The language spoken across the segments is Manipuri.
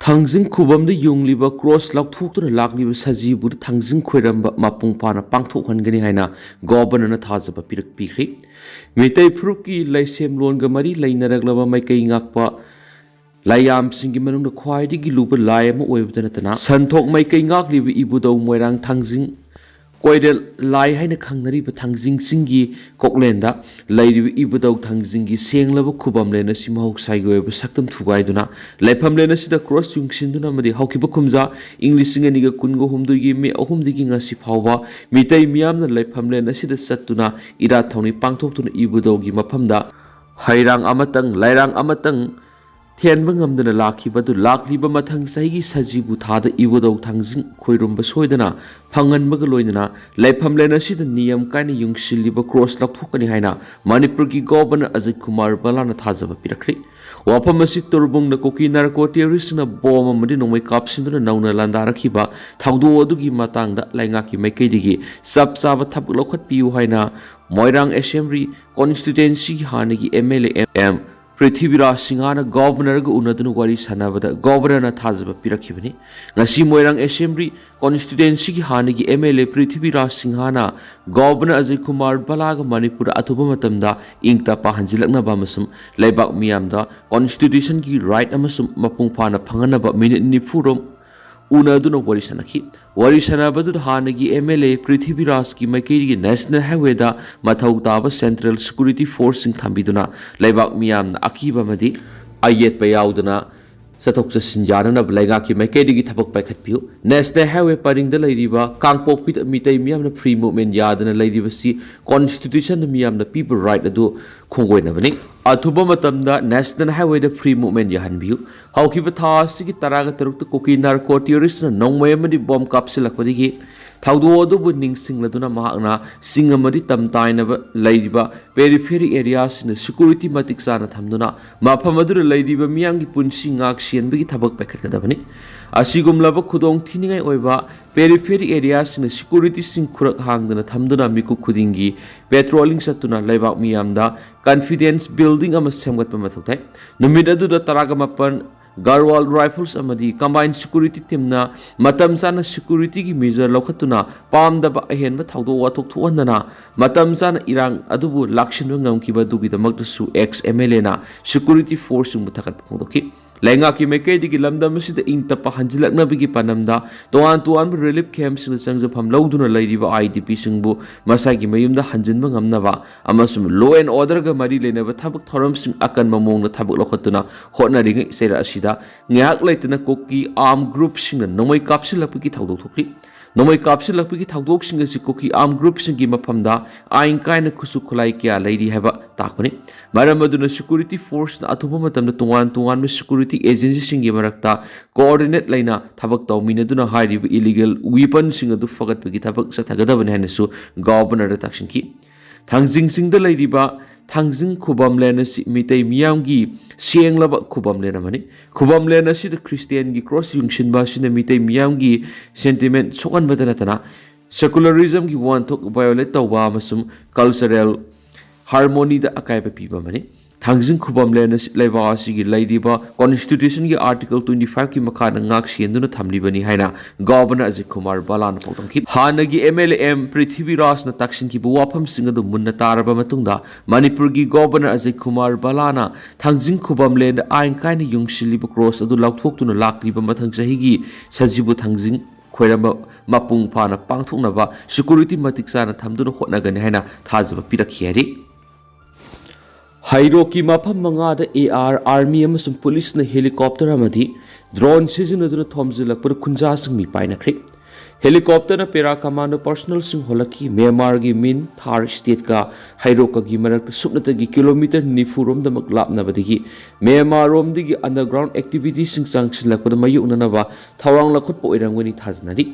Thangzing khubamda yungliba cross laukthoktuna lakliba sajibu thangzing khoiramba mapung pana pangthokhanggani haina governor na thajaba pikri mitai phurukki laisem longa mari lainaraglaba maikai ngakpa layam singi manungda khwaidigi luba layam oibda natana santhok maikai ngakliba ibudau moirang thangzing koidel lai haina khangnariba thangzing singi koklenda lairiba ibudau thangzingi senglaba khubamlena simahok saigoiba saktam thugaiduna laifamlena sida cross jungsinduna madi haukiba khumja english ngani ga kungo humdugi me ahumdigi ngasi phawba mitai miyamna laifamlena sida sattuna ira thawni pangthoktuna ibudaugi maphamda hairang amatang lairang amatang Thianba ngamdana lakhibadu lakliba mathang saigi sajibu thada ibudau thangzing khoirumba soidana phanganbaga loinana laifamlena sida niyam kaina yungsilliba cross lakhokani haina Manipur gi governor Ajay Kumar Balana thajaba pirakri wafam asi turbungna Kuki narcotics na bom amadi nongmai kapsinduna nauna landarakhiba thawdo adugi matangda laingaki maikaidigi sapsaba thapuk lokhatpiu haina Moirang Assembly constituency hanagi MLA M Prithviraj Singhana governor ga unadunu wari sanabada governor na thajaba pirakibani ngasi Moirang Assembly constituency gi hanagi MLA Prithviraj Singhana governor Ajay Kumar Balaga Manipur athuba matamda ingta pahanjilakna ba masum laibak miyamda constitution gi right amasum mapung phana phanganaba minute nifurom unaduna wari sanakhi wari sanabadu hanagi MLA Prithviraj ki maikiri national highway da mathau taba central security force sing thambiduna laibak miyamna akiba madi ayet payauduna sathok sinjana blaiga ki maikiri gi thabak paikhatpiu national highway paringda lairiba kangpok pit mitai miyamna free movement yadana lairiba si constitution miyamna people right adu khongoina bani athuba matamda national highway da free movement yahanbiu haukiba tha sigi taraga tarukta Kuki narcotics na nongmay amadi bomb kapsilakpadigi thawdo adubu ningsingladuna mahakna singamadi tamtainaba lairiba periphery areas na security matik sana thamduna maphamadura lairiba miyamgi punsi ngak sienbagi thabak paikhatkadabani asigumlaba khudong thiningai oiba periphery areas na security sing khurak hangdana thamduna miku khudingi patrolling satuna laibak miyamda confidence building ama semgatpa mathoktai numit aduda taraga mapan Garwal Rifles amadi combined security team na matam sana security gi measure lokhatuna pamdaba ahenba thawdo wathok thuandana matam sana irang adubu lakshinwa ngamkiba dugidamak su ex MLA na security force muthakat phongdoki lainga ki mekai digi lamdam sida ingta pahanjilakna bigi panamda toan relief camps na sangjafam lauduna lairiba IDP singbu masagi mayumda hanjinba ngamnaba amasum law and order ga mari lenaba thabak thoram sing akan mamong na thabak lokhatuna hotnari ngai sera asida ngyak laitna Kuki arm group sing na nomai kapsilapki thawdo thokri nomai kapsilapki thawdok sing si Kuki arm group sing gi maphamda ain kaina khusu khulai kya lairi haba takpani maramaduna security force na athuba matamda tungan security agency sing gi marakta coordinate laina thabak tawminaduna hairiba illegal weapon sing adu fagatpagi thabak sathagadabani hanasu governor da takshinki thangzing singda lairiba thangzing khubamlena si mitai miyamgi senglaba khubamlena mani khubamlena si Christian gi cross yungshinba sina mitai miyamgi sentiment sokan badanatana secularism gi wanthok violate tawba masum cultural harmony da akaiba piba mani thangzing khubamlena laiba asigi lairiba constitution gi article 25 ki makhana ngak sienduna thamlibani haina governor Ajay Kumar Balan potongki hanagi MLM Prithviraj na takshin ki buwafam singadu munna taraba matungda Manipur gi governor Ajay Kumar Balana thangzing khubamlena ain kaina yungsiliba cross adu laukthokuna lakliba mathang sahigi sajibu thangzing khoiramba mapung phana pangthoknaba security matik sana thamduna hotnagani haina thajaba pirakhiari Hairoki mafam mangada AR army amasum police na helicopter amadi drone sizinaduna thomjilakpur khunja sing mi painakri helicopter na para commando personal sing holaki Myanmar gi min Thar state ka Hairoka gi marak supnata gi kilometer nifurom damak lapnabadigi Myanmar rom digi underground activities sing sangsilakpur mayunanaba thawang lakhut po irangwani thaznari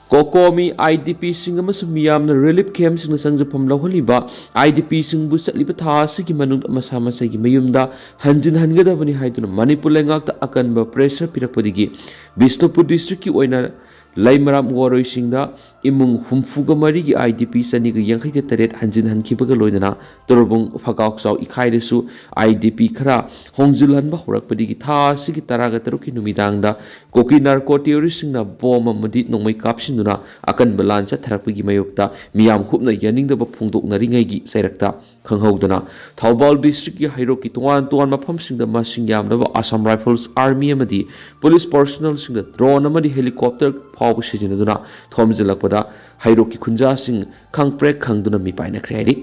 Kokomi IDP sing amasum miyamna relief camps sing sangjapam lawhaliba IDP sing bu satliba tha sigi manung masa gi mayumda hanjin hangadabani haiduna Manipur lengakta akanba pressure pirakpadigi Bishnupur district ki oina laimaram waroi singda इमुंग हुमफुगा मरीगी IDP सनीगा यंखैगा तरेट हंजिन हनखिबगा लोइदना Torbung फगावचाव इखाइदसु IDP खरा होंजिल हनबा होरकपदिगी थासिगी तरागा तरुकी नुमिदांगदा कोकी नार्को टेरोरिस्टसिंगना बॉम अमदि नोंमै कापसिनुना अकनबा लांचा थरकपगी मयोक्ता मियाम खुबना यानिंगदबा फोंदोकनरिङैगी सैरक्ता खंगहौदना थौबाल डिस्ट्रिक्ट की हाइरोकी तोवान तोवान मफमसिंगदा मसिंग यामदबा असम राइफल्स आर्मी अमदि पुलिस पर्सनल सिंगदा ड्रोन अमदि हेलीकॉप्टर फाव सिजिनदुना थोमजिलकपदा हाइरोकी खुंजासिंग खंगप्रेक खंगदुना मिपाइनख्रे हाइदि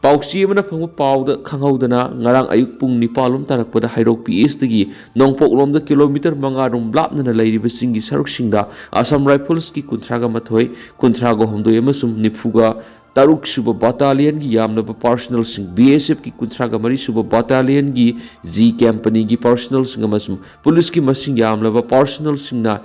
पाउसी अमना फंगबा पाउदा खंगहौदना ngarang ayuk pung nipalom tarakpada hairok PS dagi nongpoklomda kilometer 5 rom lapnana leiriba singi saruksingda Assam Rifles ki kuntraga mathoi kuntraga homdoi amasum nifuga Taruk suba battalion gi yamnaba personal sing BSF ki kuntraga mari suba battalion gi Z company gi personal sing amasum police ki masing yamnaba personal singna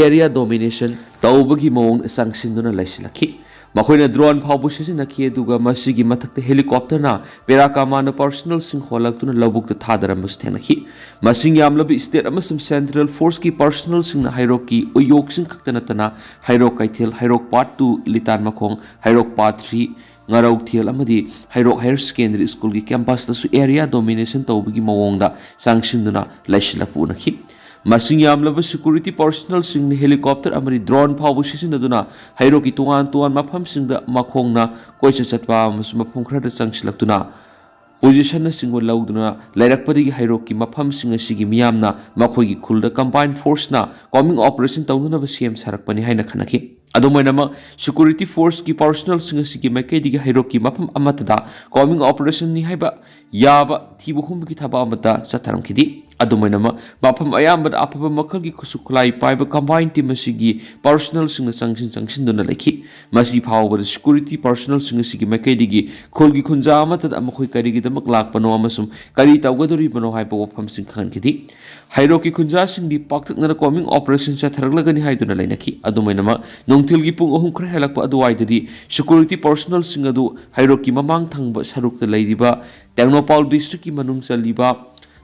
area domination tawbagi mawong sangsinuna laisilaki मखोइना ड्रोन फावबु सिजिनखि दुगा मसिगी मथक्ते हेलीकॉप्टर ना पेराकामाना पर्सनल सिंह होलक्तुना लबुकता थादरमस थेनखि मसिंग यामलब स्टेट अमसम सेंट्रल फोर्स की पर्सनल सिंह हाइरोक की उयोक सिंह खक्तनतना हाइरोक कैथेल हाइरोक पार्ट 2 लितान मखोंग हाइरोक part 3 ngarau thiel amadi hairok higher secondary school ki campus ta su area domination tawbigi mawongda sangshinduna laisilapu nakhi masing yamlaba security personnel sing helicopter amari drone phawu sisinaduna hairoki tuan tuan mafam singda makhongna koisa chatpa mafam khra changsilaktuna position na singwa lauduna lairakpadi hairoki mafam sing asigi miyamna makhogi khulda combined force na coming operation tawduna ba CM sarakpani haina khanaki adumainama security force ki personnel sing asigi maikedi hairoki mafam amatada coming operation ni haiba yaba thibuhum ki thaba amata satharam khidi adumainama mafam ayambada apaba makhal gi kusuklai paiba combined team asigi personnel sing sangsin duna lekhi masi phawba security personnel sing asigi maikedi gi kholgi khunja amata amakhoi kari gi damak lakpano amasum kari tawgadori bano haiba wafam sing khan khidi hairoki khunja sing di paktakna coming operation sa tharaglagani haiduna lainaki adumainama nongthil gi pung ahum khra helakpa aduwaidadi security personnel sing adu hairoki mamang thangba sarukta leiriba Tengnopal district ki manung chaliba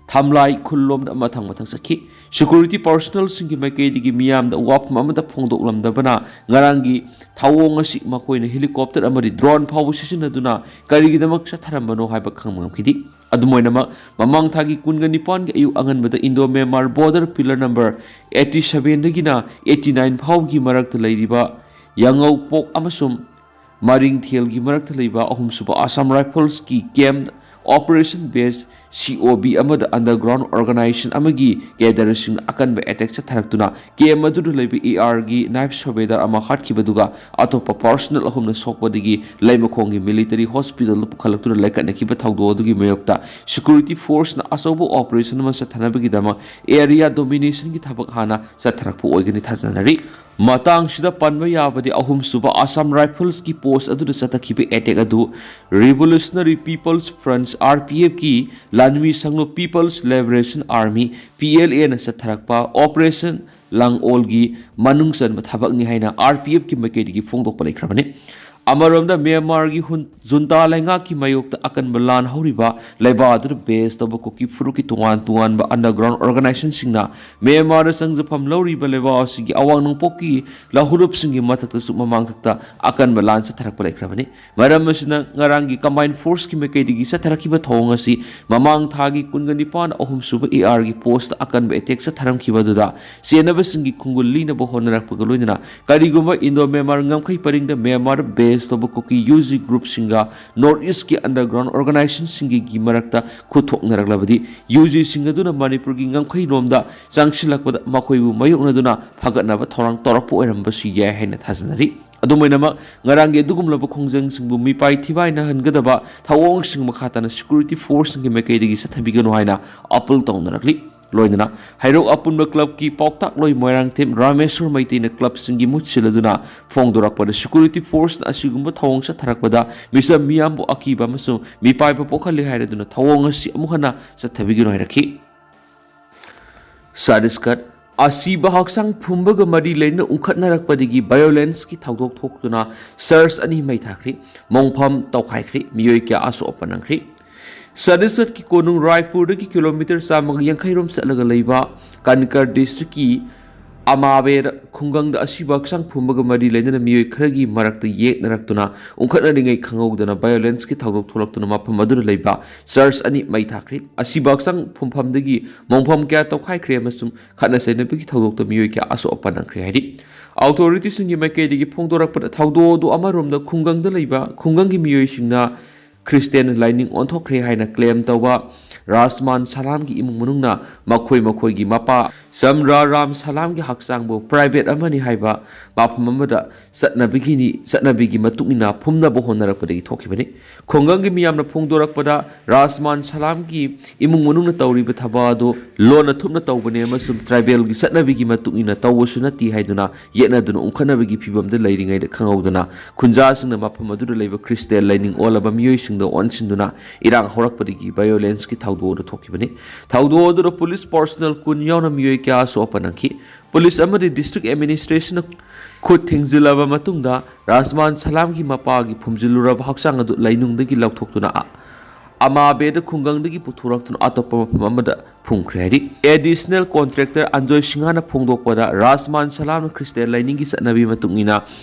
thamlai khullom da mathang sakhi security personnel sing ki maikedi gi miyam da wap mamada phongdoklam da bana ngarangi thawong asi makoina helicopter amari drone phawu sisinaduna kari gi damak satharambano haiba khangmam khidi adumoinama mamang thagi kungani pan gi ayu angan bada Indo Myanmar border pillar number 87 dagina 89 phaw gi marak ta leiriba yangau pok amasum maring thiel gi marak ta leiba ahum suba Assam Rifles ki camp operation base COB amada underground organization amagi gathersing akanba attack sa tharaktuna KM adu leibi AR gi knife surveyor ama hatkibaduga atopa personal ahumna sokpadigi leimakhongi military hospital pukhalaktura laikanakiba thawdo adugi mayokta security force na asobo operation ma sa thanabagi dama area domination gi thabak hana sa tharakpu oigani thajanari matang sida panba yabadi ahum suba Assam Rifles ki post adu satakhibe attack adu Revolutionary People's Front RPF ki Lanmi Sanglo People's Liberation Army PLA na satharakpa Operation Langolgi manungsan mathabak ni haina RPF ki makedi ki phongdok palai khrabane Amaramda Myanmar gi junta lainga ki mayokta akan balan horiba laiba adur base toba ko ki furu ki tuan ba underground organization singna Myanmar sangjapam lori ba laiba asigi awang nong poki lahurup singi mathakta su mamang takta akan balan sa tharak palai khrabane maram masina ngarangi combined force ki makedi gi sa tharaki ba thong asi mamang thagi kungani pan ahum suba AR gi post akan ba attack sa tharam ki baduda senaba singi khungulli na bo honarak pagaloina kariguma Indo Myanmar ngamkhai paringda Myanmar base Kuki UG group singa Northeast ki underground organization singi gi marakta Khut thoknaraklaga UG singa duna Manipur gi ngamkhai romda changsilakpada makhoibu mayokna duna phagatnaba thorang torakpo oiramba siya haina thajanari adumainama ngarange dugumlaba khongjang singbu mipai thibaina hangadaba thawong sing makhatana security force ngi mekaidigi sathabigano haina appeal tawnarakli loinana hairok apunba club ki poktak loi moirang them Rameswar maitina club singi mutchiladuna phongdorakpada security force na asigumba thawong sa tharakpada misa miyambo akiba maso mipai pa pokhali hairaduna thawong asi amuhana sa thabigino hairakhi sadiskat asiba haksang phumbaga mari leina unkhatnarakpadigi violence ki thawdok thokduna sirs ani mai thakri mongpham tawkhaikhri miyoi kya aso opanangkhri Sadisat ki konung Raipur ki kilometer samag yangkhairom sa laga leiba Kankar district ki ꯑꯃꯥꯕꯦꯗ ꯈꯨꯡꯒꯪꯗ ꯑꯁꯤꯕ ꯍꯛꯆꯥꯡ ꯐꯨꯝꯕꯒ ꯃꯔꯤ ꯂꯩꯅꯅ ꯃꯤꯑꯣꯏ ꯈꯔꯒꯤ ꯃꯔꯛꯇ ꯌꯦꯛꯅꯔꯛꯇꯨꯅ ꯎꯪꯈꯠꯅꯔꯤꯉꯩ ꯈꯪꯍꯧꯗꯅ ꯚꯥꯏꯑꯣꯂꯦꯟꯁꯀꯤ ꯊꯧꯗꯣꯛ ꯊꯣꯛꯂꯛꯇꯨꯅ ꯃꯐꯝ ꯑꯗꯨꯗ ꯂꯩꯕ ꯆꯔꯆ ꯑꯅꯤ ꯃꯩ ꯊꯥꯈ꯭ꯔꯦ꯫ ꯑꯁꯤꯕ ꯍꯛꯆꯥꯡ ꯐꯨꯝꯐꯝꯗꯒꯤ ꯃꯣꯡꯐꯝ ꯀꯌꯥ ꯇꯧꯈꯥꯏꯈ꯭ꯔꯦ ꯑꯃꯁꯨꯡ ꯈꯠꯅ ꯆꯩꯅꯕꯒꯤ ꯊꯧꯗꯣꯛꯇ ꯃꯤꯑꯣꯏ ꯀꯌꯥ ꯑꯁꯣꯛ ꯑꯄꯟ ꯅꯪꯈ꯭ꯔꯦ ꯍꯥꯏꯔꯤ꯫ ꯑꯣꯊꯣꯔꯤꯇꯤꯁꯤꯡꯒꯤ ꯃꯥꯏꯀꯩꯗꯒꯤ ꯐꯣꯡꯗꯣꯔꯛꯄꯗ ꯊꯧꯗꯣꯛ ꯑꯗꯨ ꯑꯃꯔꯣꯝꯗ ꯈꯨꯡꯒꯪꯗ ꯂꯩꯕ ꯈꯨꯡꯒꯪꯒꯤ ꯃꯤꯑꯣꯏꯁꯤꯡꯅ ꯈ꯭ꯔꯤꯁꯇꯤꯌꯟ ꯂꯥꯏꯅꯤꯡ ꯑꯣꯟꯊꯣꯛꯈ꯭ꯔꯦ ꯍꯥꯏꯅ ꯀ꯭ꯂꯦꯝ ꯇꯧꯕ ꯔꯥꯖꯃꯥꯟ ꯁꯂꯥꯝꯒꯤ ꯏꯃꯨꯡ ꯃꯅꯨꯡꯅ ꯃꯈꯣꯏꯒꯤ ꯃꯄꯥ ꯆꯝꯔꯥꯔꯥꯝ ꯁꯂꯥꯝꯒꯤ ꯍꯛꯆꯥꯡꯕꯨ ꯄ꯭ꯔꯥꯏꯚꯦꯠ ꯑꯃꯅꯤ ꯍꯥꯏꯕ ꯃꯐꯝ ꯑꯃꯗ ꯆꯠꯅꯕꯤꯒꯤ ꯃꯇꯨꯡꯏꯟꯅ ꯐꯨꯝꯅꯕ ꯍꯣꯠꯅꯔꯛꯄꯗꯒꯤ ꯊꯣꯛꯈꯤꯕꯅꯤ꯫ ꯈꯨꯡꯒꯪꯒꯤ ꯃꯤꯌꯥꯝꯅ ꯐꯣꯡꯗꯣꯔꯛꯄꯗ ꯔꯥꯖꯃꯥꯟ ꯁꯂꯥꯝꯒꯤ ꯏꯃꯨꯡ ꯃꯅꯨꯡꯅ ꯇꯧꯔꯤꯕ ꯊꯕꯛ ꯑꯗꯨ ꯂꯣꯟꯅ ꯊꯨꯞꯅ ꯇꯧꯕꯅꯤ ꯑꯃꯁꯨꯡ ꯇ꯭ꯔꯥꯏꯕꯦꯜꯒꯤ ꯆꯠꯅꯕꯤꯒꯤ ꯃꯇꯨꯡꯏꯟꯅ ꯇꯧꯕꯁꯨ ꯅꯠꯇꯦ ꯍꯥꯏꯗꯨꯅ ꯌꯦꯠꯅꯗꯨꯅ ꯎꯪꯈꯠꯅꯕꯒꯤ ꯐꯤꯚꯝꯗ ꯂꯩꯔꯤꯉꯩꯗ ꯈꯪꯍꯧꯗꯅ ꯈꯨꯟꯖꯥꯁꯤꯡꯅ ꯃꯐꯝ ꯑꯗꯨꯗ ꯂꯩꯕ ꯈ꯭ꯔꯤꯁꯇꯤꯌꯟ ꯂꯥꯏꯅꯤꯡ ꯑꯣꯜꯂꯕ ꯃꯤꯑꯣꯏꯁꯤꯡꯗ ꯑꯣꯟꯁꯤꯟꯗꯨꯅ ꯏꯔꯥꯡ ꯍꯧꯔꯛꯄꯗꯒꯤ ꯚꯥꯏꯑꯣꯂꯦꯟꯁꯀꯤ ꯊꯧꯗꯣꯛ ꯑꯗꯨ ꯊꯣꯛꯈꯤꯕꯅꯤ꯫ ꯊꯧꯗꯣꯛ ꯑꯗꯨꯗ ꯄꯨꯂꯤꯁ ꯄꯔꯁꯣꯅꯦꯜ 10 ꯌꯥꯎꯅ ꯃꯤꯑꯣꯏ ꯀꯌꯥ ꯑꯁꯣꯛ ꯑꯄꯟ ꯅꯪꯈꯤ꯫ ꯄꯨꯂꯤꯁ ꯑꯃꯗꯤ ꯗꯤꯁꯇ꯭ꯔꯤꯛ ꯑꯦꯗꯃꯤꯅꯤꯁꯇ꯭ꯔꯦꯁꯟꯅ ꯈꯨꯠ ꯊꯤꯡꯖꯤꯜꯂꯕ ꯃꯇꯨꯡꯗ ꯔꯥꯖꯃꯥꯟ ꯁꯂꯥꯝꯒꯤ ꯃꯄꯥꯒꯤ ꯐꯨꯝꯖꯤꯜꯂꯨꯔꯕ ꯍꯛꯆꯥꯡ ꯑꯗꯨ ꯂꯩꯅꯨꯡꯗꯒꯤ ꯂꯧꯊꯣꯛꯇꯨꯅ ꯑꯃꯥꯕꯦꯗ ꯈꯨꯡꯒꯪꯗꯒꯤ ꯄꯨꯊꯣꯔꯛꯇꯨꯅ ꯑꯇꯣꯞꯄ ꯃꯐꯝ ꯑꯃꯗ ꯐꯨꯝꯈ꯭ꯔꯦ ꯍꯥꯏꯔꯤ꯫ ꯑꯦꯗꯤꯁꯅꯦꯜ ꯀꯣꯟꯇ꯭ꯔꯦꯛꯇꯔ ꯑꯟꯖꯣꯏ ꯁꯤꯡꯍꯥꯅ ꯐꯣꯡꯗꯣꯛꯄꯗ ꯔꯥꯖꯃꯥꯟ ꯁꯂꯥꯝꯅ ꯈ꯭ꯔꯤꯁꯇꯤꯌꯟ ꯂꯥꯏꯅꯤꯡꯒꯤ ꯆꯠꯅꯕꯤ ꯃꯇꯨꯡꯏꯟꯅ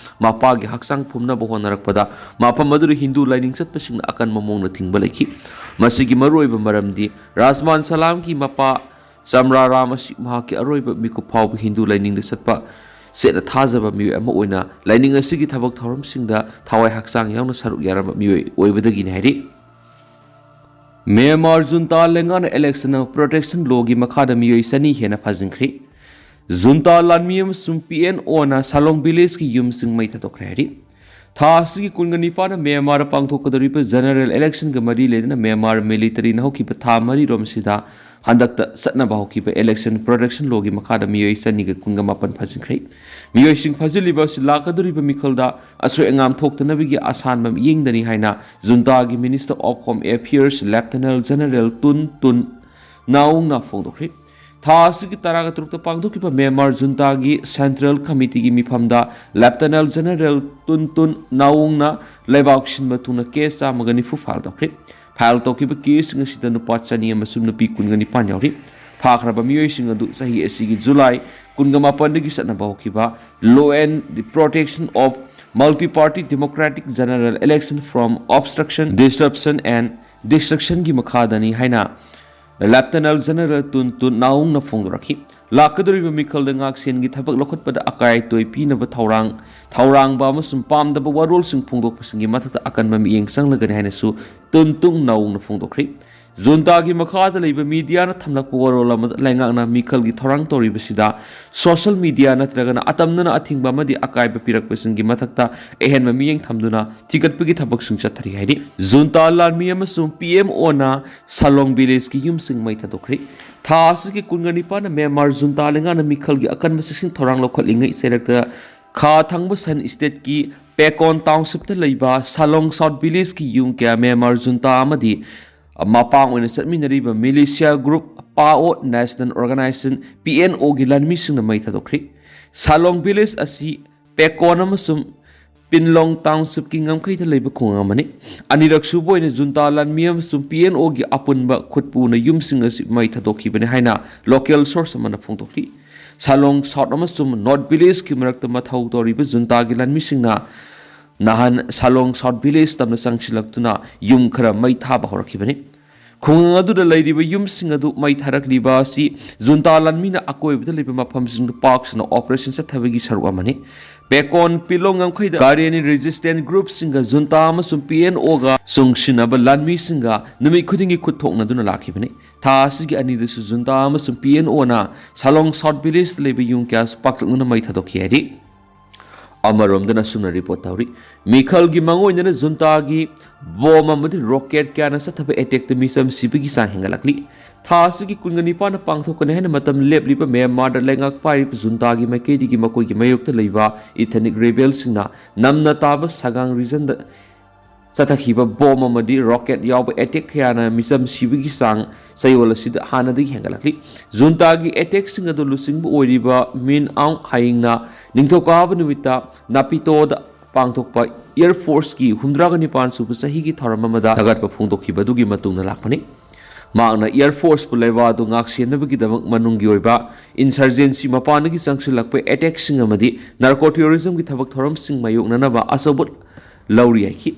ꯃꯄꯥꯒꯤ ꯍꯛꯆꯥꯡ ꯐꯨꯝꯅꯕ ꯍꯣꯠꯅꯔꯛꯄꯗ ꯃꯐꯝ ꯑꯗꯨꯗ ꯍꯤꯟꯗꯨ ꯂꯥꯏꯅꯤꯡ ꯆꯠꯄꯁꯤꯡꯅ ꯑꯀꯟꯕ ꯃꯑꯣꯡꯗ ꯊꯤꯡꯕ ꯂꯩꯈꯤ꯫ ꯃꯁꯤꯒꯤ ꯃꯔꯨꯑꯣꯏꯕ ꯃꯔꯝꯗꯤ ꯔꯥꯖꯃꯥꯟ ꯁꯂꯥꯝꯒꯤ ꯃꯄꯥ ꯆꯝꯔꯥꯔꯥꯝ ꯑꯁꯤ ꯃꯍꯥꯛꯀꯤ ꯑꯔꯣꯏꯕ ꯃꯤꯀꯨꯞ ꯐꯥꯎꯕ ꯍꯤꯟꯗꯨ ꯂꯥꯏꯅꯤꯡꯗ ꯆꯠꯄ ꯆꯦꯠꯅ ꯊꯥꯖꯕ ꯃꯤꯑꯣꯏ ꯑꯃ ꯑꯣꯏꯅ ꯂꯥꯏꯅꯤꯡ ꯑꯁꯤꯒꯤ ꯊꯕꯛ ꯊꯧꯔꯝꯁꯤꯡꯗ ꯊꯋꯥꯏ ꯍꯛꯆꯥꯡ ꯌꯥꯎꯅ ꯁꯔꯨꯛ ꯌꯥꯔꯝꯕ ꯃꯤꯑꯣꯏ ꯑꯣꯏꯕꯗꯒꯤꯅꯤ ꯍꯥꯏꯔꯤ꯫ ꯃ꯭ꯌꯥꯟꯃꯥꯔ ꯖꯨꯟꯇꯥ ꯂꯩꯉꯥꯛꯅ ꯏꯂꯦꯛꯁꯟ ꯄ꯭ꯔꯣꯇꯦꯛꯁꯟ ꯂꯣꯒꯤ ꯃꯈꯥꯗ ꯃꯤꯑꯣꯏ 200 ꯍꯦꯟꯅ ꯐꯥꯖꯤꯟꯈ꯭ꯔꯦ꯫ ꯖꯨꯟꯇꯥ ꯂꯥꯟꯃꯤ ꯑꯃꯁꯨꯡ PNOꯅ ꯁꯥꯂꯣꯡ ꯚꯤꯂꯦꯖꯀꯤ ꯌꯨꯝꯁꯤꯡ ꯃꯩ ꯊꯥꯗꯣꯛꯈ꯭ꯔꯦ ꯍꯥꯏꯔꯤ꯫ ꯊꯥ ꯑꯁꯤꯒꯤ 19ꯅ ꯃ꯭ꯌꯥꯟꯃꯥꯔꯗ ꯄꯥꯡꯊꯣꯛꯀꯗꯧꯔꯤꯕ ꯖꯦꯅꯔꯦꯜ ꯏꯂꯦꯛꯁꯟꯒ ꯃꯔꯤ ꯂꯩꯅꯅ ꯃ꯭ꯌꯥꯟꯃꯥꯔ ꯃꯤꯂꯤꯇꯔꯤꯅ ꯍꯧꯈꯤꯕ ꯊꯥ 4ꯔꯣꯝꯁꯤꯗ ꯍꯟꯗꯛꯇ ꯆꯠꯅꯕ ꯍꯧꯈꯤꯕ ꯏꯂꯦꯛꯁꯟ ꯄ꯭ꯔꯣꯇꯦꯛꯁꯟ ꯂꯣꯒꯤ ꯃꯈꯥꯗ ꯃꯤꯑꯣꯏ 117 ꯐꯥꯖꯤꯟꯈ꯭ꯔꯦ꯫ ꯃꯤꯑꯣꯏꯁꯤꯡ ꯐꯥꯖꯤꯜꯂꯤꯕ ꯑꯁꯤ ꯂꯥꯛꯀꯗꯧꯔꯤꯕ ꯃꯤꯈꯜꯗ ꯑꯁꯣꯏ ꯑꯉꯥꯝ ꯊꯣꯛꯇꯅꯕꯒꯤ ꯑꯁꯥꯟꯕ ꯃꯤꯠꯌꯦꯡꯗꯅꯤ ꯍꯥꯏꯅ ꯖꯨꯟꯇꯥꯒꯤ minister of home affairs lieutenant general Tun ꯅꯥꯎꯡꯅ ꯐꯣꯡꯗꯣꯛꯈ꯭ꯔꯦ꯫ ꯊꯥ ꯑꯁꯤꯒꯤ 13ꯇ ꯄꯥꯡꯊꯣꯛꯈꯤꯕ ꯃ꯭ꯌꯥꯟꯃꯥꯔ ꯖꯨꯟꯇꯥꯒꯤ ꯁꯦꯟꯇ꯭ꯔꯦꯜ ꯀꯃꯤꯇꯤꯒꯤ ꯃꯤꯐꯝꯗ ꯂꯦꯐꯇꯅꯦꯟ ꯖꯦꯅꯔꯦꯜ ꯇꯨꯟ ꯅꯥꯎꯡꯅ ꯂꯩꯕꯥꯛ ꯁꯤꯟꯕ ꯊꯨꯡꯅ ꯀꯦꯁ 190 ꯐꯥꯏꯜ ꯇꯧꯈ꯭ꯔꯦ꯫ ꯐꯥꯏꯜ ꯇꯧꯈꯤꯕ ꯀꯦꯁꯁꯤꯡ ꯑꯁꯤꯗ ꯅꯨꯄꯥ 100 ꯑꯃꯁꯨꯡ ꯅꯨꯄꯤ 19 ꯌꯥꯎꯔꯤ꯫ ꯐꯥꯈ꯭ꯔꯕ ꯃꯤꯑꯣꯏꯁꯤꯡ ꯑꯗꯨ ꯆꯍꯤ ꯑꯁꯤꯒꯤ ꯖꯨꯂꯥꯏ 18ꯗꯒꯤ ꯆꯠꯅꯕ ꯍꯧꯈꯤꯕ law and protection of multi party democratic general election from obstruction disruption and ꯗꯤꯁꯇ꯭ꯔꯛꯁꯟꯒꯤ ꯃꯈꯥꯗꯅꯤ ꯍꯥꯏꯅ ꯂꯦꯐꯇꯅꯦꯟ ꯖꯦꯅꯔꯦꯜ ꯇꯨꯟ ꯅꯥꯎꯡꯅ ꯐꯣꯡꯗꯣꯔꯛꯈꯤ꯫ ꯂꯥꯛꯀꯗꯧꯔꯤꯕ ꯃꯤꯈꯜꯗ ꯉꯥꯛꯁꯦꯟꯒꯤ ꯊꯕꯛ ꯂꯧꯈꯠꯄꯗ ꯑꯀꯥꯏ ꯑꯇꯣꯏ ꯄꯤꯅꯕ ꯊꯧꯔꯥꯡꯕ ꯑꯃꯁꯨꯡ ꯄꯥꯝꯗꯕ ꯋꯥꯔꯣꯜꯁꯤꯡ ꯐꯣꯡꯗꯣꯛꯄꯁꯤꯡꯒꯤ ꯃꯊꯛꯇ ꯑꯀꯟꯕ ꯃꯤꯠꯌꯦꯡ ꯆꯪꯂꯒꯅꯤ ꯍꯥꯏꯅꯁꯨ ꯇꯨꯟ ꯅꯥꯎꯡꯅ ꯐꯣꯡꯗꯣꯛꯈ꯭ꯔꯦ꯫ ꯖꯨꯟꯇꯥꯒꯤ ꯃꯈꯥꯗ ꯂꯩꯕ ꯃꯤꯗꯤꯌꯥꯅ ꯊꯝꯂꯛꯄ ꯋꯥꯔꯣꯜ ꯑꯃꯗ ꯂꯩꯉꯥꯛꯅ ꯃꯤꯈꯜꯒꯤ ꯊꯧꯔꯥꯡ ꯇꯧꯔꯤꯕꯁꯤꯗ ꯁꯣꯁꯤꯌꯦꯜ ꯃꯤꯗꯤꯌꯥ ꯅꯠꯇ꯭ꯔꯒꯅ ꯑꯇꯝꯅꯅ ꯑꯊꯤꯡꯕ ꯑꯃꯗꯤ ꯑꯀꯥꯏꯕ ꯄꯤꯔꯛꯄꯁꯤꯡꯒꯤ ꯃꯊꯛꯇ ꯑꯍꯦꯟꯕ ꯃꯤꯠꯌꯦꯡ ꯊꯝꯗꯨꯅ ꯊꯤꯒꯠꯄꯒꯤ ꯊꯕꯛꯁꯤꯡ ꯆꯠꯊꯔꯤ ꯍꯥꯏꯔꯤ꯫ ꯖꯨꯟꯇꯥ ꯂꯥꯟꯃꯤ ꯑꯃꯁꯨꯡ PMOꯅ ꯁꯥꯂꯣꯡ ꯚꯤꯂꯦꯖꯀꯤ ꯌꯨꯝꯁꯤꯡ ꯃꯩ ꯊꯥꯗꯣꯛꯈ꯭ꯔꯦ꯫ ꯊꯥ ꯑꯁꯤꯒꯤ 19ꯅ ꯃ꯭ꯌꯥꯟꯃꯥꯔ ꯖꯨꯟꯇꯥ ꯂꯩꯉꯥꯛꯅ ꯃꯤꯈꯜꯒꯤ ꯑꯀꯟꯕ ꯆꯦꯛꯁꯤꯟ ꯊꯧꯔꯥꯡ ꯂꯧꯈꯠꯂꯤꯉꯩ ꯆꯩꯔꯛꯇ ꯈꯥ ꯊꯪꯕ ꯁꯟ ꯏꯁꯇꯦꯠꯀꯤ ꯄꯦꯀꯣꯟ ꯇꯥꯎꯟꯁꯤꯞꯇ ꯂꯩꯕ ꯁꯥꯂꯣꯡ ꯁꯥꯎꯠ ꯚꯤꯂꯦꯖꯀꯤ ꯌꯨꯝ ꯀꯌꯥ ꯃ꯭ꯌꯥꯟꯃꯥꯔ ꯖꯨꯟꯇꯥ ꯑꯃꯗꯤ ꯃꯄꯥꯡ ꯑꯣꯏꯅ ꯆꯠꯃꯤꯟꯅꯔꯤꯕ ꯃꯤꯂꯤꯁꯤꯌꯥ ꯒ꯭ꯔꯨꯞ PAO ꯅꯦꯁꯅꯦꯜ ꯑꯣꯔꯒꯅꯥꯏꯖꯦꯁꯟ PNOꯒꯤ ꯂꯥꯟꯃꯤꯁꯤꯡꯅ ꯃꯩ ꯊꯥꯗꯣꯛꯈ꯭ꯔꯦ꯫ ꯁꯥꯂꯣꯡ ꯚꯤꯂꯦꯖ ꯑꯁꯤ ꯄꯦꯀꯣꯟ ꯑꯃꯁꯨꯡ ꯄꯤꯟꯂꯣꯡ ꯇꯥꯎꯟꯁꯤꯞꯀꯤ ꯉꯝꯈꯩꯗ ꯂꯩꯕ ꯈꯨꯡꯒꯪ ꯑꯃꯅꯤ꯫ ꯑꯅꯤꯔꯛ ꯁꯨꯕ ꯑꯣꯏꯅ ꯖꯨꯟꯇꯥ ꯂꯥꯟꯃꯤ ꯑꯃꯁꯨꯡ PNOꯒꯤ ꯑꯄꯨꯟꯕ ꯈꯨꯠꯄꯨꯅ ꯌꯨꯝꯁꯤꯡ ꯑꯁꯤ ꯃꯩ ꯊꯥꯗꯣꯛꯈꯤꯕꯅꯤ ꯍꯥꯏꯅ ꯂꯣꯀꯦꯜ ꯁꯣꯔꯁ ꯑꯃꯅ ꯐꯣꯡꯗꯣꯛꯈꯤ꯫ ꯁꯥꯂꯣꯡ ꯁꯥꯎꯠ ꯑꯃꯁꯨꯡ ꯅꯣꯔꯠ ꯚꯤꯂꯦꯖꯀꯤ ꯃꯔꯛꯇ ꯃꯊꯧ ꯇꯧꯔꯤꯕ ꯖꯨꯟꯇꯥꯒꯤ ꯂꯥꯟꯃꯤꯁꯤꯡꯅ ꯅꯍꯥꯟ ꯁꯥꯂꯣꯡ ꯁꯥꯎꯠ ꯚꯤꯂꯦꯖ ꯇꯝꯅ ꯆꯪꯁꯤꯜꯂꯛꯇꯨꯅ ꯌꯨꯝ ꯈꯔ ꯃꯩ ꯊꯥꯕ ꯍꯧꯔꯛꯈꯤꯕꯅꯤ꯫ ꯈꯨꯡꯒꯪ ꯑꯗꯨꯗ ꯂꯩꯔꯤꯕ ꯌꯨꯝꯁꯤꯡ ꯑꯗꯨ ꯃꯩ ꯊꯥꯔꯛꯂꯤꯕ ꯑꯁꯤ ꯖꯨꯟꯇꯥ ꯂꯥꯟꯃꯤꯅ ꯑꯀꯣꯏꯕꯗ ꯂꯩꯕ ꯃꯐꯝꯁꯤꯡꯗ ꯄꯥꯛ ꯁꯟꯅ ꯑꯣꯄꯔꯦꯁꯟ ꯆꯠꯊꯕꯒꯤ ꯁꯔꯨꯛ ꯑꯃꯅꯤ꯫ ꯄꯦꯀꯣꯟ ꯄꯤꯂꯣꯡ ꯉꯝꯈꯩꯗ ꯀꯥꯔꯦꯟ ꯔꯦꯖꯤꯁꯇꯦꯟ ꯒ꯭ꯔꯨꯞꯁꯤꯡꯒ ꯖꯨꯟꯇꯥ ꯑꯃꯁꯨꯡ PNOꯒ ꯆꯨꯡꯁꯤꯟꯅꯕ ꯂꯥꯟꯃꯤꯁꯤꯡꯒ ꯅꯨꯃꯤꯠ ꯈꯨꯗꯤꯡꯒꯤ ꯈꯨꯠ ꯊꯣꯛꯅꯗꯨꯅ ꯂꯥꯛꯈꯤꯕꯅꯤ꯫ ꯊꯥ ꯑꯁꯤꯒꯤ 2ꯗꯁꯨ ꯖꯨꯟꯇꯥ ꯑꯃꯁꯨꯡ PNOꯅ ꯁꯥꯂꯣꯡ ꯁꯥꯎꯠ ꯚꯤꯂꯦꯖꯇ ꯂꯩꯕ ꯌꯨꯝ ꯀꯌꯥꯁꯨ ꯄꯥꯛꯇꯛꯅꯅ ꯃꯩ ꯊꯥꯗꯣꯛꯈꯤ ꯍꯥꯏꯔꯤ꯫ ꯑꯃꯔꯣꯝꯗꯅ ꯑꯁꯨꯝꯅ ꯔꯤꯄꯣꯔꯠ ꯇꯧꯔꯤ꯫ ꯃꯤꯈꯜꯒꯤ ꯃꯥꯡꯑꯣꯏꯅꯅ ꯖꯨꯟꯇꯥꯒꯤ ꯕꯣꯝ ꯑꯃꯗꯤ ꯔꯣꯀꯦꯠ ꯀꯌꯥꯅ ꯆꯠꯊꯕ ꯑꯦꯇꯦꯛꯇ ꯃꯤꯆꯝ ꯁꯤꯕꯒꯤ ꯆꯥꯡ ꯍꯦꯟꯒꯠꯂꯛꯂꯤ꯫ ꯊꯥ ꯑꯁꯤꯒꯤ 19ꯅ ꯄꯥꯡꯊꯣꯛꯀꯅꯤ ꯍꯥꯏꯅ ꯃꯇꯝ ꯂꯦꯞꯂꯤꯕ ꯃ꯭ꯌꯥꯟꯃꯥꯔꯗ ꯂꯩꯉꯥꯛ ꯄꯥꯏꯔꯤꯕ ꯖꯨꯟꯇꯥꯒꯤ ꯃꯥꯏꯀꯩꯗꯒꯤ ꯃꯈꯣꯏꯒꯤ ꯃꯥꯌꯣꯛꯇ ꯂꯩꯕ ꯏꯊꯅꯤꯛ ꯔꯦꯕꯦꯜꯁꯤꯡꯅ ꯅꯝꯅ ꯇꯥꯕ ꯁꯥꯒꯥꯡ ꯔꯤꯖꯟꯗ ꯆꯠꯊꯈꯤꯕ ꯕꯣꯝ ꯑꯃꯗꯤ ꯔꯣꯀꯦꯠ ꯌꯥꯎꯕ ꯑꯦꯇꯦꯛ ꯀꯌꯥꯅ ꯃꯤꯆꯝ ꯁꯤꯕꯒꯤ ꯆꯥꯡ ꯆꯌꯣꯜ ꯑꯁꯤꯗ ꯍꯥꯟꯅꯗꯒꯤ ꯍꯦꯟꯒꯠꯂꯛꯂꯤ꯫ ꯖꯨꯟꯇꯥꯒꯤ ꯑꯦꯇꯦꯛꯁꯤꯡ ꯑꯗꯨ ꯂꯨꯆꯤꯡꯕ ꯑꯣꯏꯔꯤꯕ ꯃꯤꯟ ꯑꯥꯎꯡ ꯍꯌꯤꯡꯅ ꯅꯤꯡꯊꯧꯀꯥꯕ ꯅꯨꯃꯤꯠꯇ ꯅꯥꯄꯤꯇꯣꯗ ꯄꯥꯡꯊꯣꯛꯄ ꯏꯌꯔ ꯐꯣꯔꯁꯀꯤ 69 ꯁꯨꯕ ꯆꯍꯤꯒꯤ ꯊꯧꯔꯝ ꯑꯃꯗ ꯊꯥꯒꯠꯄ ꯐꯣꯡꯗꯣꯛꯈꯤꯕꯗꯨꯒꯤ ꯃꯇꯨꯡꯗ ꯂꯥꯛꯄꯅꯤ꯫ ꯃꯍꯥꯛꯅ ꯏꯌꯔ ꯐꯣꯔꯁꯄꯨ ꯂꯩꯕꯥꯛ ꯑꯗꯨ ꯉꯥꯛꯁꯦꯟꯅꯕꯒꯤꯗꯃꯛ ꯃꯅꯨꯡꯒꯤ ꯑꯣꯏꯕ ꯏꯟꯁꯔꯖꯦꯟꯁꯤ ꯃꯄꯥꯟꯗꯒꯤ ꯆꯪꯁꯤꯜꯂꯛꯄ ꯑꯦꯇꯦꯛꯁꯤꯡ ꯑꯃꯗꯤ ꯅꯥꯔꯀꯣ ꯇꯦꯔꯣꯔꯤꯖꯝꯒꯤ ꯊꯕꯛ ꯊꯧꯔꯝꯁꯤꯡ ꯃꯥꯌꯣꯛꯅꯅꯕ ꯑꯆꯧꯕ ꯂꯧꯔꯤ ꯍꯥꯏꯈꯤ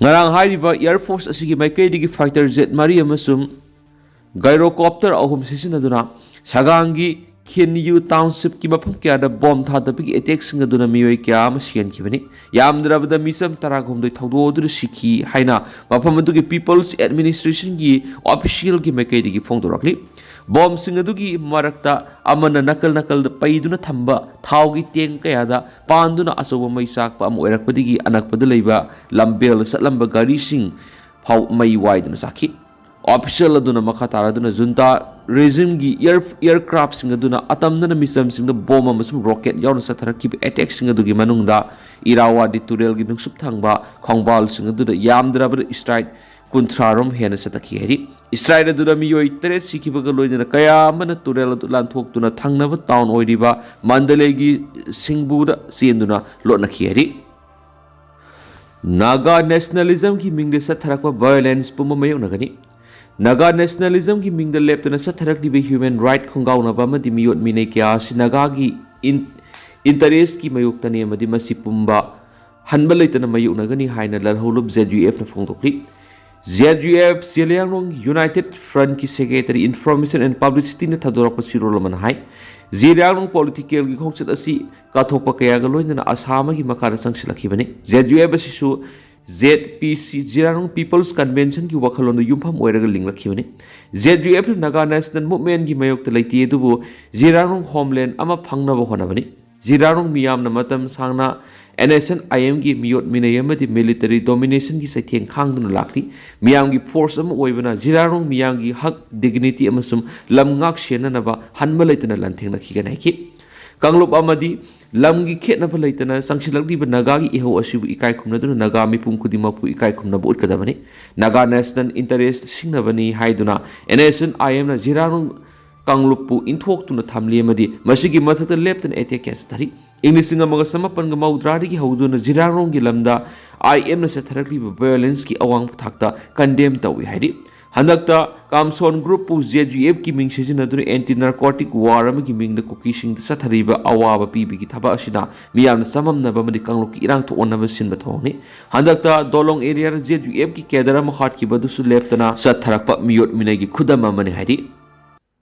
ꯉꯔꯥꯡ ꯍꯥꯏꯔꯤꯕ ꯏꯌꯔ ꯐꯣꯔꯁ ꯑꯁꯤꯒꯤ ꯃꯥꯏꯀꯩꯗꯒꯤ ꯐꯥꯏꯇꯔ ꯖꯦꯠ 4 ꯑꯃꯁꯨꯡ ꯒꯥꯏꯔꯣꯀꯣꯞꯇꯔ 3 ꯁꯤꯖꯤꯟꯅꯗꯨꯅ ꯁꯥꯒꯥꯡꯒꯤ ꯈꯤꯟꯌꯨ ꯇꯥꯎꯟꯁꯤꯞꯀꯤ ꯃꯐꯝ ꯀꯌꯥꯗ ꯕꯣꯝ ꯊꯥꯗꯕꯒꯤ ꯑꯦꯇꯦꯛꯁꯤꯡ ꯑꯗꯨꯅ ꯃꯤꯑꯣꯏ ꯀꯌꯥ ꯑꯃ ꯁꯤꯍꯟꯈꯤꯕꯅꯤ ꯌꯥꯝꯗ꯭ꯔꯕꯗ ꯃꯤꯆꯝ 19 ꯊꯧꯗꯣꯛ ꯁꯤꯈꯤ ꯍꯥꯏꯅ ꯃꯐꯝ ꯑꯗꯨꯒꯤ ꯄꯤꯄꯜꯁ ꯑꯦꯗꯃꯤꯅꯤꯁꯇ꯭ꯔꯦꯁꯟꯒꯤ ꯑꯣꯐꯤꯁꯤꯌꯦꯜꯒꯤ ꯃꯥꯏꯀꯩꯗꯒꯤ ꯐꯣꯡꯗꯣꯔꯛꯂꯤ ꯕꯣꯝꯁꯤꯡ ꯑꯗꯨꯒꯤ ꯃꯔꯛꯇ ꯑꯃꯅ ꯅꯥꯀꯜꯗ ꯄꯩꯗꯨꯅ ꯊꯝꯕ ꯊꯥꯎꯒꯤ ꯇꯦꯡ ꯀꯌꯥꯗ ꯄꯥꯟꯗꯨꯅ ꯑꯆꯧꯕ ꯃꯩ ꯆꯥꯛꯄ ꯑꯃ ꯑꯣꯏꯔꯛꯄꯗꯒꯤ ꯑꯅꯛꯄꯗ ꯂꯩꯕ ꯂꯝꯕꯦꯜ ꯆꯠꯂꯝꯕ ꯒꯥꯔꯤꯁꯤꯡ ꯐꯥꯎ ꯃꯩ ꯋꯥꯏꯗꯨꯅ ꯆꯥꯛꯈꯤ ऑफिशियल अदुना मखा तारादुना जुंता रेजिम की एयरक्राफ्ट सिंग अदुना अतमदना मिसम सिंग बॉम्ब अमसुम रॉकेट यावना सथरकी अटैक सिंग अदुगी मनुंगदा इरावादी तुरेल की नुंगसुप थांगबा खोंगबाल सिंग अदुदा यामद्राबद स्ट्राइक 30 रोम हेना सतकी हेरी स्ट्राइक अदुदा मियोई 3 सिखिबगा लोइदना कया अमना तुरेल अदु लांथोक्तुना थांगनब टाउन ओइरिबा मांडलेगी सिंगबुदा सेंदुना लोटनकी हेरी नागा नेशनलिज्म की मिंगदे सथरकबा वायलेंस पुम मयोनगनी नागा नेशनलिज्म की मिंगद लेप्तना सथरकलिबे ह्यूमन राइट खुंगाउनबा अमदि मियोट मिने क्या नागा की इंटरेस्ट की मयोक्तने अमदि मसि पुंबा हनबा लेतना मयोनगनी हाइना लरहोलुब ZUF न फोंदोक्ली ZUF जेलियांगलोंग यूनाइटेड फ्रंट की सेक्रेटरी इंफॉर्मेशन एंड पब्लिसिटी ने थदोरक सिरोलमन हाई जेलियांगलोंग पॉलिटिकल की खोंगचत असि काथोकपा कयागा लोइनना आसाम की मखादा संगसिलखिबने ZUF असिसु ZPC जिरांग पीपल्स कन्वेंशन की वखलों यूफम लिंगलखिबने ZUF नागा नेशनल मूवमेंट की मयोक्ता लेती दुबु जिरांग होमलैंड अमा फंगनब होनबने जिरांग मियामना मतम सांगना NSNIM की मियोट मिनयमदि मिलिटरी डोमिनेशन की सैथेंग खांगदुना लाखली मियाम की फोर्स अमा ओइबना जिरांग मियाम की हक डिग्निटी अमसुम लमगाक सेननबा हनबा लेतना लंथेंगनखिगनाइखि कांगलुप अमदि लमगी खेतनब लेतना संगसिलक्लिब नागागी इहो असिबु इकाय खुमनदुना नागा मिपुम खुदिमपु इकाय खुमनबु उटकदबने नागा नेशनल इंटरेस्ट सिंगनबनी हाइदुना NSNIM ना जिरांग कांगलुपु इंथोक्तुना थामली अमदि मसिगी मथक लेप्तन एटेक केसतरी इंग्लिशिंग अमग समपन मौद्रादगी हौदुना जिरांग की लमदा IM ना सथरक्लिब वायलेंस की अवांग थाकता कंडेम तौइ हाइदि हंदकता कामसोन ग्रुप पु ZUF की मिंग सिजिनदुना एंटी नार्कोटिक वार अमगी मिंग कुकी सिंग सथरीब अवाब पीबीगी थबा असिना मियाम सममनब अमदि कांगलुक की इरांग थोनब सिनब थोंगनि हंदकता दोलोंग एरिया ZUF की केदर अम हाटकी बदुसु लेप्तना सथरकप मियोट मिनगी खुदम अमने हाइदि